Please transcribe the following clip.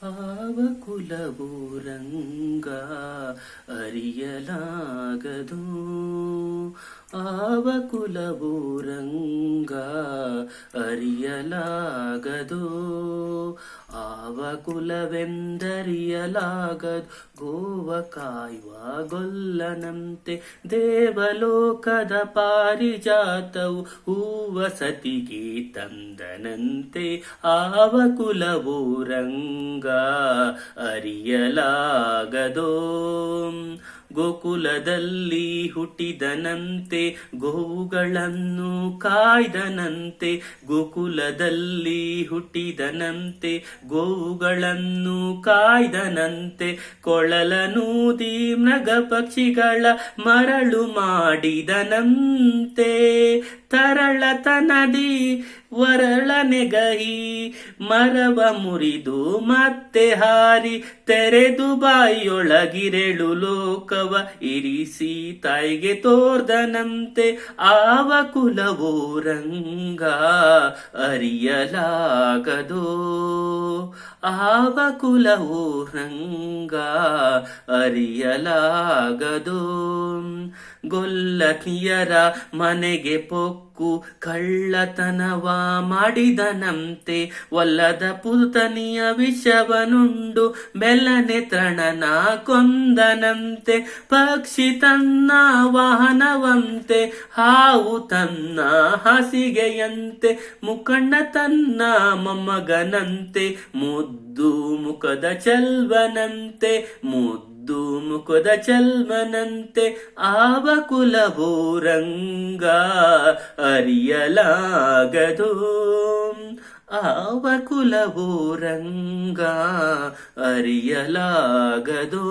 ಆವ ಕುಲವು ರಂಗ ಅರಿಯಲಾಗದು. ಆವ ಕುಲವು ರಂಗ ಅರಿಯಲಾಗದು. ಆವ ಕುಲವೆಂದರಿಯಲಾಗದು. ಗೋವ ಕಾಯುವ ಗೊಲ್ಲನಂತೆ ದೇವಲೋಕದ ಪಾರಿಜಾತವು ಹೂವ ಸತಿಗೆ ತಂದನಂತೆ. ಆವ ಕುಲವು ರಂಗ ಅರಿಯಲಾಗದೋ. ಗೋಕುಲದಲ್ಲಿ ಹುಟ್ಟಿದನಂತೆ ಗೋವುಗಳನ್ನು ಕಾಯ್ದನಂತೆ. ಗೋಕುಲದಲ್ಲಿ ಹುಟ್ಟಿದನಂತೆ ಗೋವುಗಳನ್ನು ಕಾಯ್ದನಂತೆ. ಕೊಳಲನೂದಿ ಮೃಗ ಪಕ್ಷಿಗಳ ಮರಳು ಮಾಡಿದನಂತೆ. ತರಳತನದಿ ವರಳನೆಗಹಿ ಮರವ ಮುರಿದು ಮತ್ತೆ ಹಾರಿ ತೆರೆದು ಬಾಯಿಯೊಳಗಿರೆಳು ಲೋಕವ ಇರಿಸಿ ತಾಯಿಗೆ ತೋರ್ದನಂತೆ. ಆವ ಕುಲವೋ ರಂಗ ಅರಿಯಲಾಗದೋ. ಆವ ಕುಲವೋ ರಂಗ ಅರಿಯಲಾಗದೋ. ಗೊಲ್ಲಕಿಯರ ಮನೆಗೆ ಪೊಕ್ಕು ಕಳ್ಳತನವ ಮಾಡಿದನಂತೆ. ಒಲ್ಲದ ಪುತನಿಯ ವಿಷವನುಂಡು ಬೆಲ್ಲನೆ ತೃಣನ ಕೊಂದನಂತೆ. ಪಕ್ಷಿ ತನ್ನ ವಾಹನವಂತೆ ಹಾವು ತನ್ನ ಹಾಸಿಗೆಯಂತೆ. ಮುಖಂಡ ತನ್ನ ಮೊಮ್ಮಗನಂತೆ ಮುದ್ದು ಮುಖದ ಚೆಲ್ವನಂತೆ. ಮುದ್ದು ಮುಖದ ಚೆಲ್ವನಂತೆ. ಆವ ಕುಲವೋ ರಂಗ ಅರಿಯಲಾಗದು. ಆವ ಕುಲವೋ ರಂಗ ಅರಿಯಲಾಗದು.